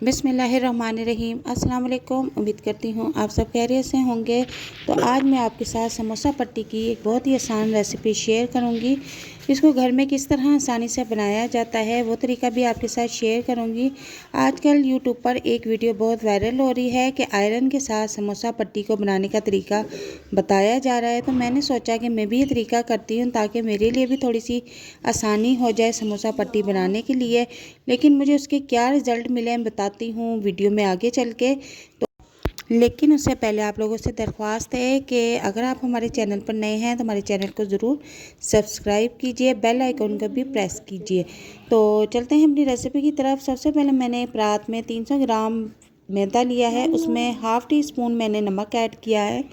बिस्मिल्लाहिर्रहमानिर्रहीम। अस्सलाम वालेकुम। उम्मीद करती हूँ आप सब खैरियत से होंगे। तो आज मैं आपके साथ समोसा पट्टी की एक बहुत ही आसान रेसिपी शेयर करूँगी। इसको घर में किस तरह आसानी से बनाया जाता है वो तरीका भी आपके साथ शेयर करूँगी। आजकल यूट्यूब पर एक वीडियो बहुत वायरल हो रही है कि आयरन के साथ समोसा पट्टी को बनाने का तरीका बताया जा रहा है। तो मैंने सोचा कि मैं भी ये तरीका करती हूँ ताकि मेरे लिए भी थोड़ी सी आसानी हो जाए समोसा पट्टी बनाने के लिए। लेकिन मुझे उसके क्या रिज़ल्ट मिले हैं बताती हूँ वीडियो में आगे चल के। तो लेकिन उससे पहले आप लोगों से दरख्वास्त है कि अगर आप हमारे चैनल पर नए हैं तो हमारे चैनल को ज़रूर सब्सक्राइब कीजिए, बेल आइकन को भी प्रेस कीजिए। तो चलते हैं अपनी रेसिपी की तरफ। सबसे पहले मैंने परात में 300 ग्राम मैदा लिया है, उसमें हाफ़ टी स्पून मैंने नमक ऐड किया है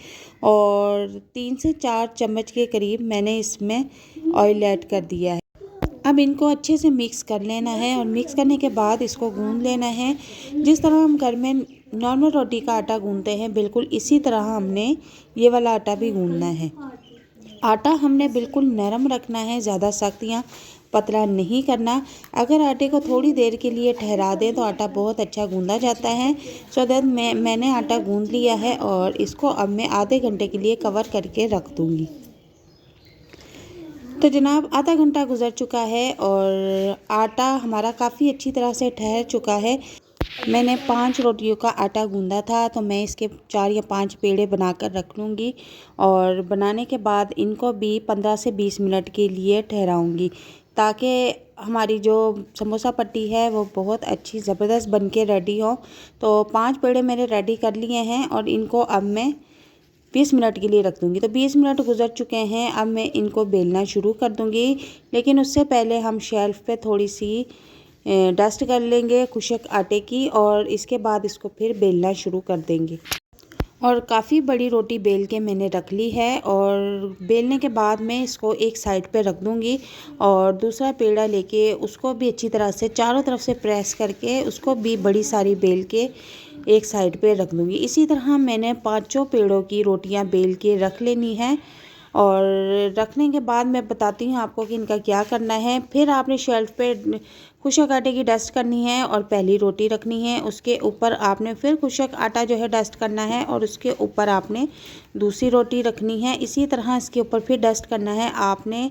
और 3 से 4 चम्मच के करीब मैंने इसमें ऑयल ऐड कर दिया है। अब इनको अच्छे से मिक्स कर लेना है और मिक्स करने के बाद इसको गूंद लेना है। जिस तरह हम घर में नॉर्मल रोटी का आटा गूंदते हैं बिल्कुल इसी तरह हमने ये वाला आटा भी गूंदना है। आटा हमने बिल्कुल नरम रखना है, ज़्यादा सख्त या पतला नहीं करना। अगर आटे को थोड़ी देर के लिए ठहरा दें तो आटा बहुत अच्छा गूंदा जाता है। सो दैट मैंने आटा गूंद लिया है और इसको अब मैं आधे घंटे के लिए कवर करके रख दूँगी। तो जनाब आधा घंटा गुजर चुका है और आटा हमारा काफ़ी अच्छी तरह से ठहर चुका है। मैंने 5 रोटियों का आटा गूंदा था तो मैं इसके 4 या 5 पेड़े बनाकर रख लूँगी और बनाने के बाद इनको भी 15 से 20 मिनट के लिए ठहराऊँगी ताकि हमारी जो समोसा पट्टी है वो बहुत अच्छी ज़बरदस्त बन के रेडी हो। तो 5 पेड़े मैंने रेडी कर लिए हैं और इनको अब मैं 20 मिनट के लिए रख दूँगी। तो 20 मिनट गुजर चुके हैं, अब मैं इनको बेलना शुरू कर दूँगी। लेकिन उससे पहले हम शेल्फ़ पे थोड़ी सी डस्ट कर लेंगे खुशक आटे की और इसके बाद इसको फिर बेलना शुरू कर देंगे। और काफ़ी बड़ी रोटी बेल के मैंने रख ली है और बेलने के बाद मैं इसको एक साइड पे रख दूँगी और दूसरा पेड़ा लेके उसको भी अच्छी तरह से चारों तरफ से प्रेस करके उसको भी बड़ी सारी बेल के एक साइड पे रख दूँगी। इसी तरह मैंने 5 पेड़ों की रोटियां बेल के रख लेनी है और रखने के बाद मैं बताती हूँ आपको कि इनका क्या करना है। फिर आपने शेल्फ़ पे खुशक आटे की डस्ट करनी है और पहली रोटी रखनी है, उसके ऊपर आपने फिर खुशक आटा जो है डस्ट करना है और उसके ऊपर आपने दूसरी रोटी रखनी है। इसी तरह इसके ऊपर फिर डस्ट करना है आपने।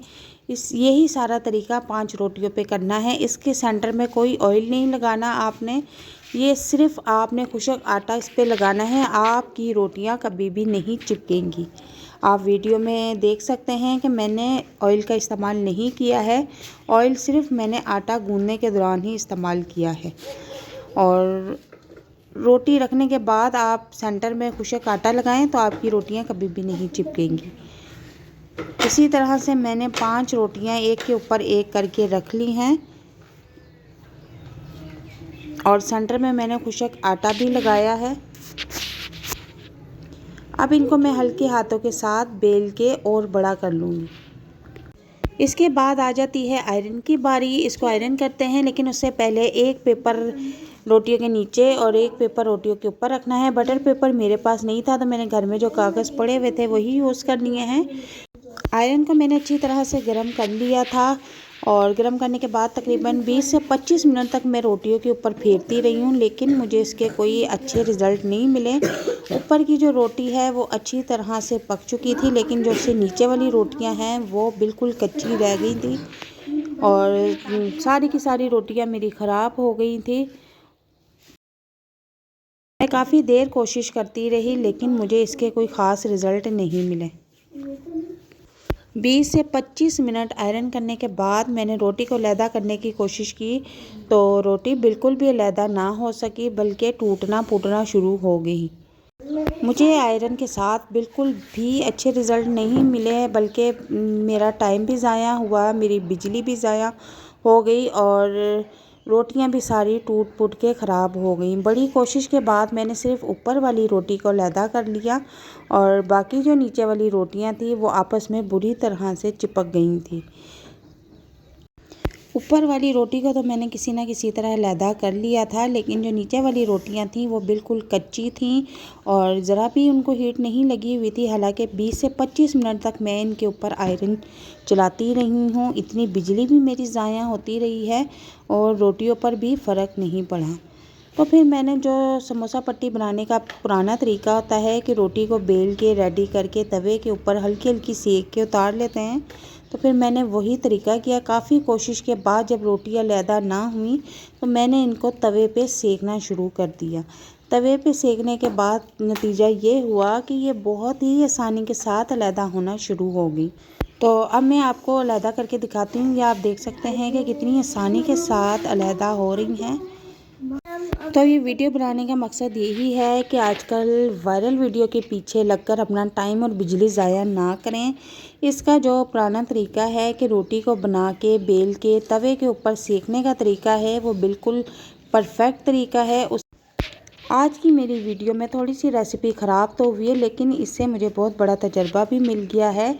यही सारा तरीका 5 रोटियों पे करना है। इसके सेंटर में कोई ऑयल नहीं लगाना आपने, ये सिर्फ़ आपने खुशक आटा इस पे लगाना है। आपकी रोटियां कभी भी नहीं चिपकेंगी। आप वीडियो में देख सकते हैं कि मैंने ऑयल का इस्तेमाल नहीं किया है, ऑयल सिर्फ मैंने आटा गूंदने के दौरान ही इस्तेमाल किया है। और रोटी रखने के बाद आप सेंटर में खुशक आटा लगाएं तो आपकी रोटियां कभी भी नहीं चिपकेंगी। इसी तरह से मैंने 5 रोटियां एक के ऊपर एक करके रख ली हैं और सेंटर में मैंने खुशक आटा भी लगाया है। अब इनको मैं हल्के हाथों के साथ बेल के और बड़ा कर लूँगी। इसके बाद आ जाती है आयरन की बारी। इसको आयरन करते हैं लेकिन उससे पहले एक पेपर रोटियों के नीचे और एक पेपर रोटियों के ऊपर रखना है। बटर पेपर मेरे पास नहीं था तो मैंने घर में जो कागज़ पड़े हुए थे वही यूज़ कर लिए हैं। आयरन को मैंने अच्छी तरह से गर्म कर लिया था और गर्म करने के बाद तकरीबन 20 से 25 मिनट तक मैं रोटियों के ऊपर फेरती रही हूँ, लेकिन मुझे इसके कोई अच्छे रिज़ल्ट नहीं मिले। ऊपर की जो रोटी है वो अच्छी तरह से पक चुकी थी लेकिन जो उससे नीचे वाली रोटियां हैं वो बिल्कुल कच्ची रह गई थी और सारी की सारी रोटियां मेरी ख़राब हो गई थी। मैं काफ़ी देर कोशिश करती रही लेकिन मुझे इसके कोई ख़ास रिज़ल्ट नहीं मिले। 20 से 25 मिनट आयरन करने के बाद मैंने रोटी को अलहदा करने की कोशिश की तो रोटी बिल्कुल भी अलहदा ना हो सकी बल्कि टूटना फूटना शुरू हो गई। मुझे आयरन के साथ बिल्कुल भी अच्छे रिज़ल्ट नहीं मिले बल्कि मेरा टाइम भी ज़ाया हुआ, मेरी बिजली भी ज़ाया हो गई और रोटियां भी सारी टूट फूट के ख़राब हो गई। बड़ी कोशिश के बाद मैंने सिर्फ ऊपर वाली रोटी को अलहदा कर लिया और बाकी जो नीचे वाली रोटियां थी वो आपस में बुरी तरह से चिपक गई थी। ऊपर वाली रोटी को तो मैंने किसी ना किसी तरह अलहदा कर लिया था लेकिन जो नीचे वाली रोटियां थी वो बिल्कुल कच्ची थीं और ज़रा भी उनको हीट नहीं लगी हुई थी। हालांकि 20 से 25 मिनट तक मैं इनके ऊपर आयरन चलाती रही हूँ, इतनी बिजली भी मेरी ज़ाया होती रही है और रोटियों पर भी फ़र्क नहीं पड़ा। तो फिर मैंने जो समोसा पट्टी बनाने का पुराना तरीका होता है कि रोटी को बेल के रेडी करके तवे के ऊपर हल्की हल्की सेक के उतार लेते हैं, तो फिर मैंने वही तरीका किया। काफ़ी कोशिश के बाद जब रोटियां अलहदा ना हुई तो मैंने इनको तवे पे सेकना शुरू कर दिया। तवे पे सेकने के बाद नतीजा ये हुआ कि ये बहुत ही आसानी के साथ अलहदा होना शुरू हो गई। तो अब मैं आपको अलहदा करके दिखाती हूँ। ये आप देख सकते हैं कि कितनी आसानी के साथ अलहदा हो रही हैं। तो ये वीडियो बनाने का मकसद यही है कि आजकल वायरल वीडियो के पीछे लगकर अपना टाइम और बिजली ज़ाया ना करें। इसका जो पुराना तरीका है कि रोटी को बना के बेल के तवे के ऊपर सेकने का तरीका है, वो बिल्कुल परफेक्ट तरीका है। आज की मेरी वीडियो में थोड़ी सी रेसिपी ख़राब तो हुई है, लेकिन इससे मुझे बहुत बड़ा तजर्बा भी मिल गया है।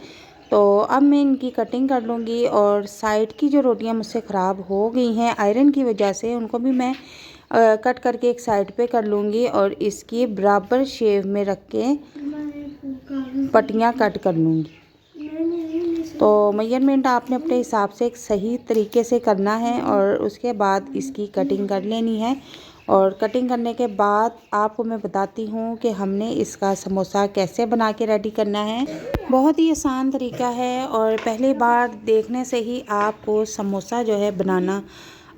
तो अब मैं इनकी कटिंग कर लूँगी और साइड की जो रोटियां मुझसे ख़राब हो गई हैं आयरन की वजह से, उनको भी मैं कट करके एक साइड पे कर लूँगी और इसकी बराबर शेप में रख के पट्टियाँ कट कर लूँगी। तो मेजरमेंट आपने अपने हिसाब से एक सही तरीके से करना है और उसके बाद इसकी कटिंग कर लेनी है। और कटिंग करने के बाद आपको मैं बताती हूँ कि हमने इसका समोसा कैसे बना के रेडी करना है। बहुत ही आसान तरीका है और पहली बार देखने से ही आपको समोसा जो है बनाना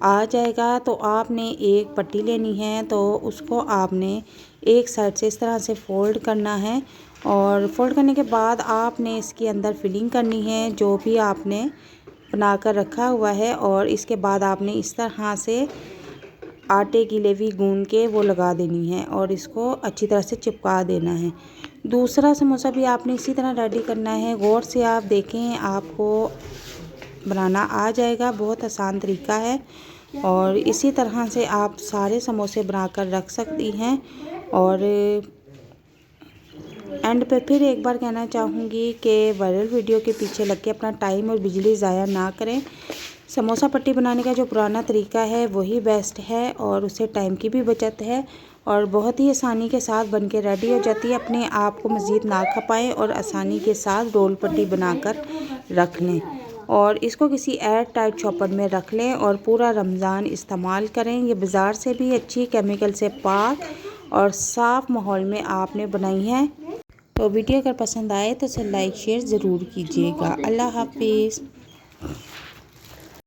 आ जाएगा। तो आपने एक पट्टी लेनी है, तो उसको आपने एक साइड से इस तरह से फ़ोल्ड करना है और फोल्ड करने के बाद आपने इसके अंदर फिलिंग करनी है जो भी आपने बना कर रखा हुआ है। और इसके बाद आपने इस तरह से आटे की लेवी गूंद के वो लगा देनी है और इसको अच्छी तरह से चिपका देना है। दूसरा समोसा भी आपने इसी तरह रेडी करना है। गौर से आप देखें, आपको बनाना आ जाएगा। बहुत आसान तरीका है और इसी तरह से आप सारे समोसे बनाकर रख सकती हैं। और एंड पे फिर एक बार कहना चाहूँगी कि वायरल वीडियो के पीछे लग के अपना टाइम और बिजली ज़ाया ना करें। समोसा पट्टी बनाने का जो पुराना तरीका है वही बेस्ट है और उससे टाइम की भी बचत है और बहुत ही आसानी के साथ बनके रेडी हो जाती है। अपने आप को मज़ीद ना खपाएं और आसानी के साथ रोल पट्टी बनाकर रख लें और इसको किसी एयर टाइट चॉपर में रख लें और पूरा रमज़ान इस्तेमाल करें। ये बाज़ार से भी अच्छी केमिकल से पाक और साफ़ माहौल में आपने बनाई है। तो वीडियो अगर पसंद आए तो इसे लाइक शेयर ज़रूर कीजिएगा। अल्लाह हाफिज़।